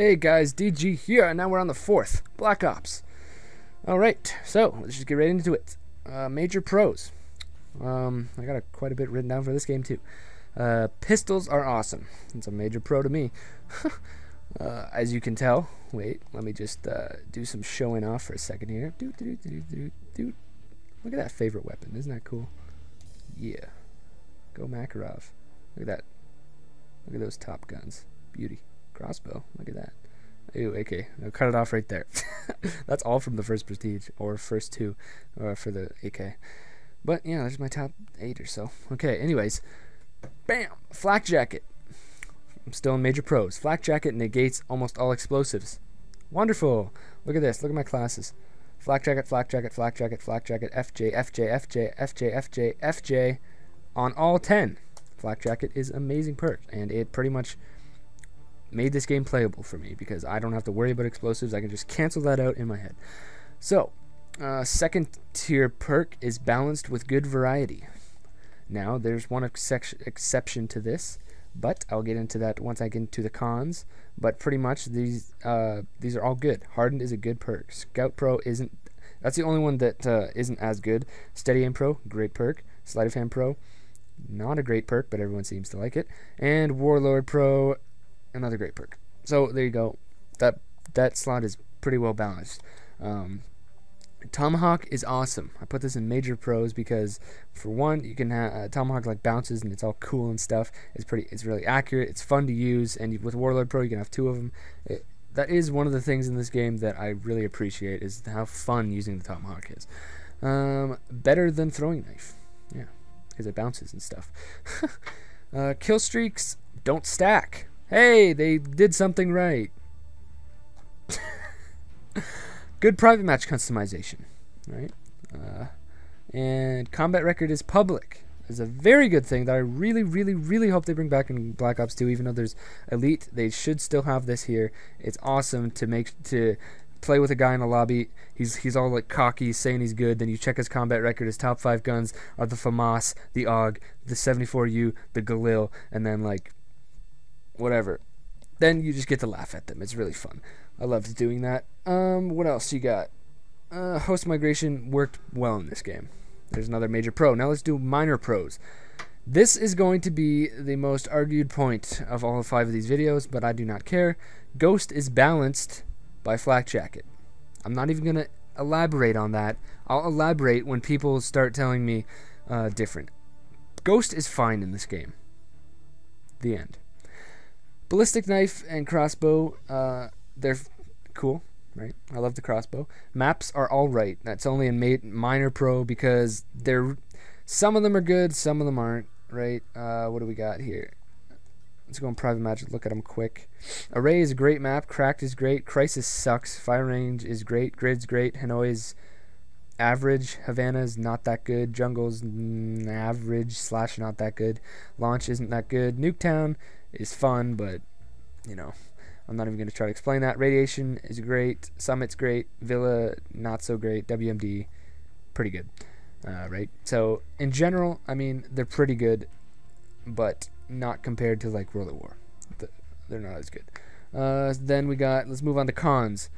Hey guys, DG here, and now we're on the 4th, Black Ops. Alright, so let's just get right into it. Major pros. I got quite a bit written down for this game too. Pistols are awesome. It's a major pro to me. As you can tell, wait, let me just do some showing off for a second here. Look at that favorite weapon, isn't that cool? Yeah. Go Makarov. Look at that. Look at those top guns. Beauty. Crossbow. Look at that. Ew, AK. I'll cut it off right there. That's all from the first Prestige, or first two, for the AK. But, yeah, there's my top 8 or so. Okay, anyways. Bam! Flak Jacket. I'm still in major pros. Flak Jacket negates almost all explosives. Wonderful! Look at this. Look at my classes. Flak Jacket, Flak Jacket, Flak Jacket, Flak Jacket, FJ, FJ, FJ, FJ, FJ, FJ, on all 10. Flak Jacket is an amazing perk, and it pretty much made this game playable for me because I don't have to worry about explosives. I can just cancel that out in my head. So, second tier perk is balanced with good variety. Now, there's one exception to this, but I'll get into that once I get into the cons. But pretty much these are all good. Hardened is a good perk. Scout Pro isn't. That's the only one that isn't as good. Steady Aim Pro, great perk. Sleight of Hand Pro, not a great perk, but everyone seems to like it. And Warlord Pro, another great perk. So there you go. That slot is pretty well balanced. Tomahawk is awesome. I put this in major pros because, for one, you can have Tomahawk like bounces and it's all cool and stuff. It's really accurate. It's fun to use, and with Warlord Pro you can have 2 of them. That is one of the things in this game that I really appreciate, is how fun using the Tomahawk is. Better than throwing knife, yeah, because it bounces and stuff. Kill streaks don't stack. Hey, they did something right. Good private match customization, right? And combat record is public. It's a very good thing that I really, really, really hope they bring back in Black Ops 2. Even though there's Elite, they should still have this here. It's awesome to play with a guy in a lobby. He's all like cocky, saying he's good. Then you check his combat record. His top 5 guns are the FAMAS, the AUG, the 74U, the Galil, and then like whatever. Then you just get to laugh at them. It's really fun. I loved doing that. What else you got? Host migration worked well in this game. There's another major pro. Now let's do minor pros. This is going to be the most argued point of all 5 of these videos, but I do not care. Ghost is balanced by Flak Jacket. I'm not even going to elaborate on that. I'll elaborate when people start telling me different. Ghost is fine in this game. The end. Ballistic knife and crossbow, they're cool, right? I love the crossbow. Maps are alright. That's only in minor pro because some of them are good, some of them aren't, right? What do we got here? Let's go in private match, look at them quick. Array is a great map. Cracked is great. Crisis sucks. Fire range is great. Grid's great. Hanoi is average. Havana's not that good. Jungle's average / not that good. Launch isn't that good. Nuketown is fun, but you know, I'm not even going to try to explain that. Radiation is great. Summit's great. Villa, not so great. WMD, pretty good. Right? So, in general, I mean, they're pretty good, but not compared to, like, World at War. They're not as good. Then we got, let's move on to cons.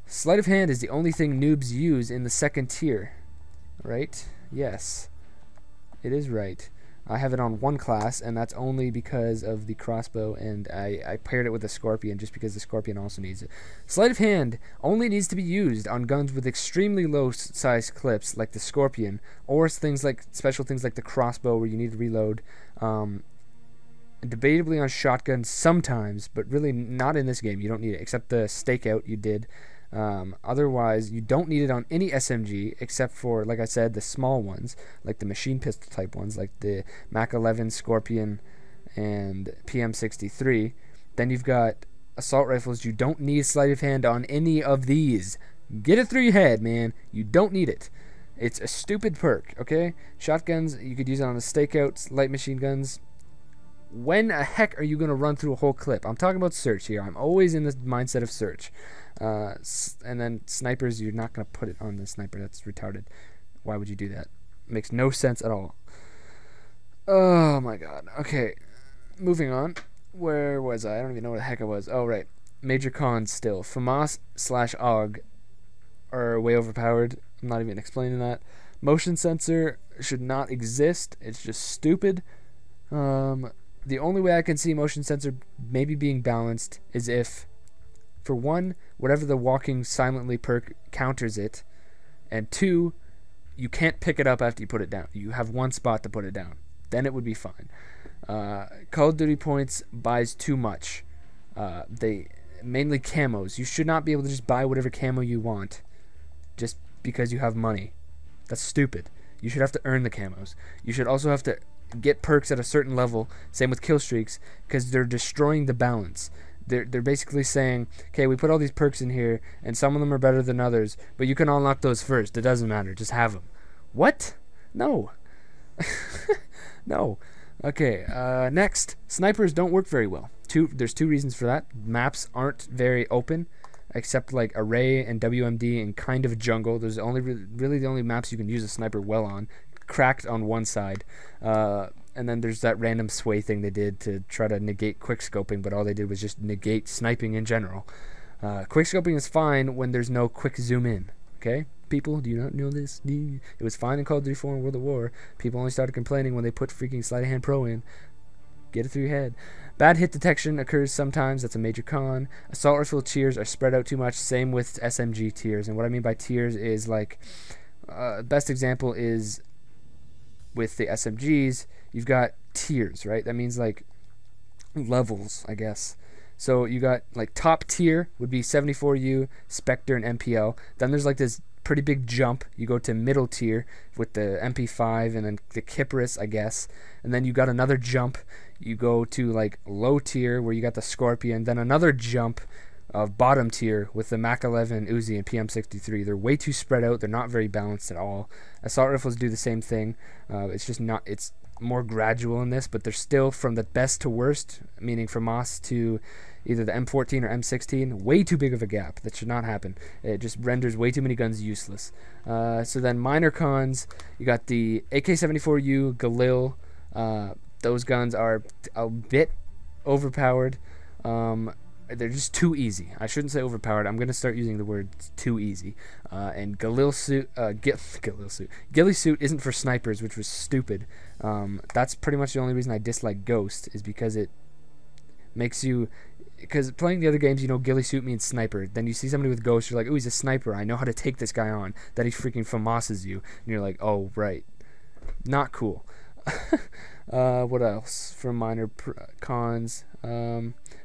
Sleight of Hand is the only thing noobs use in the 2nd tier. Right? Yes. It is right. I have it on 1 class, and that's only because of the crossbow, and I paired it with the Scorpion just because the Scorpion also needs it. Sleight of Hand only needs to be used on guns with extremely low size clips like the Scorpion, or special things like the crossbow where you need to reload. Debatably on shotguns sometimes, but really not in this game. You don't need it, except the Stakeout you did. Otherwise, you don't need it on any SMG except for, like I said, the small ones, like the machine pistol type ones, like the Mac 11, Scorpion, and PM63. Then you've got assault rifles. You don't need sleight of hand on any of these. Get it through your head, man. You don't need it. It's a stupid perk, okay? Shotguns, you could use it on the Stakeouts, light machine guns. When the heck are you going to run through a whole clip? I'm talking about search here. I'm always in the mindset of search. And then snipers, you're not going to put it on the sniper. That's retarded. Why would you do that? Makes no sense at all. Oh my god. Okay, moving on. Where was I? I don't even know where the heck I was. Oh, right. major cons still. FAMAS / AUG are way overpowered. I'm not even explaining that. Motion sensor should not exist. It's just stupid. The only way I can see motion sensor maybe being balanced is if, for one, whatever the walking silently perk counters it, and two, you can't pick it up after you put it down. You have one spot to put it down. Then it would be fine. Call of Duty points buys too much. They mainly camos. You should not be able to just buy whatever camo you want just because you have money. That's stupid. You should have to earn the camos. You should also have to get perks at a certain level. Same with kill streaks, because they're destroying the balance. They're basically saying, okay, we put all these perks in here, and some of them are better than others, but you can unlock those first. It doesn't matter. Just have them. What? No. No. Okay, next. Snipers don't work very well. There's two reasons for that. Maps aren't very open, except like Array and WMD and kind of Jungle. Those are really the only maps you can use a sniper well on. Cracked on one side. And then there's that random sway thing they did to try to negate quickscoping, but all they did was just negate sniping in general. Quickscoping is fine when there's no quick zoom in. Okay? People, do you not know this? It was fine in Call of Duty 4 and World at War. People only started complaining when they put freaking Sleight of Hand Pro in. Get it through your head. Bad hit detection occurs sometimes. That's a major con. Assault rifle tiers are spread out too much. Same with SMG tiers. And what I mean by tiers is like, best example is with the SMGs, you've got tiers, right? That means like levels, I guess. So you got like top tier would be 74U, Spectre, and MPL. Then there's like this pretty big jump. You go to middle tier with the MP5 and then the Kypris, I guess. And then you got another jump. You go to like low tier where you got the Scorpion. Then another jump of bottom tier with the Mac 11, Uzi, and PM63. They're way too spread out. They're not very balanced at all. Assault rifles do the same thing. It's just not. It's more gradual in this, but they're still from the best to worst, meaning from MOS to either the M14 or M16, way too big of a gap. That should not happen. It just renders way too many guns useless. So then minor cons, you got the AK-74U, Galil. Those guns are a bit overpowered. They're just too easy. I shouldn't say overpowered. I'm gonna start using the word too easy. And Ghillie Suit isn't for snipers, which was stupid. That's pretty much the only reason I dislike Ghost, is because it makes you. Because playing the other games, you know, Ghillie Suit means sniper. Then you see somebody with Ghost, you're like, oh, he's a sniper. I know how to take this guy on. That he freaking FAMASes you, and you're like, oh, right. Not cool. What else for minor cons?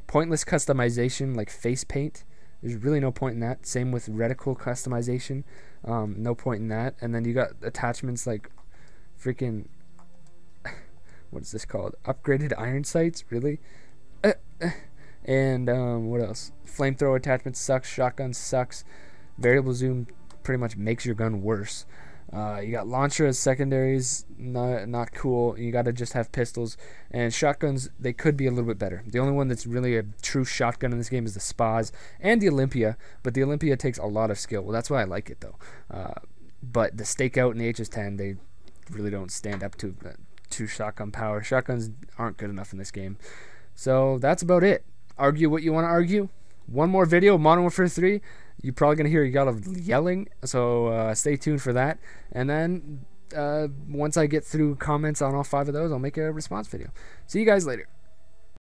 Pointless customization, like face paint. There's really no point in that. Same with reticle customization. No point in that. And then you got attachments like freaking what is this called? Upgraded iron sights, really? And what else? Flamethrower attachment sucks. Shotgun sucks. Variable zoom pretty much makes your gun worse. You got launcher as secondaries, not cool. You got to just have pistols. And shotguns, they could be a little bit better. The only one that's really a true shotgun in this game is the Spas and the Olympia, but the Olympia takes a lot of skill. Well, that's why I like it, though. But the Stakeout and the HS-10, they really don't stand up to shotgun power. Shotguns aren't good enough in this game. So that's about it. Argue what you want to argue. One more video, Modern Warfare 3. You're probably going to hear a lot of yelling, so stay tuned for that. And then once I get through comments on all 5 of those, I'll make a response video. See you guys later.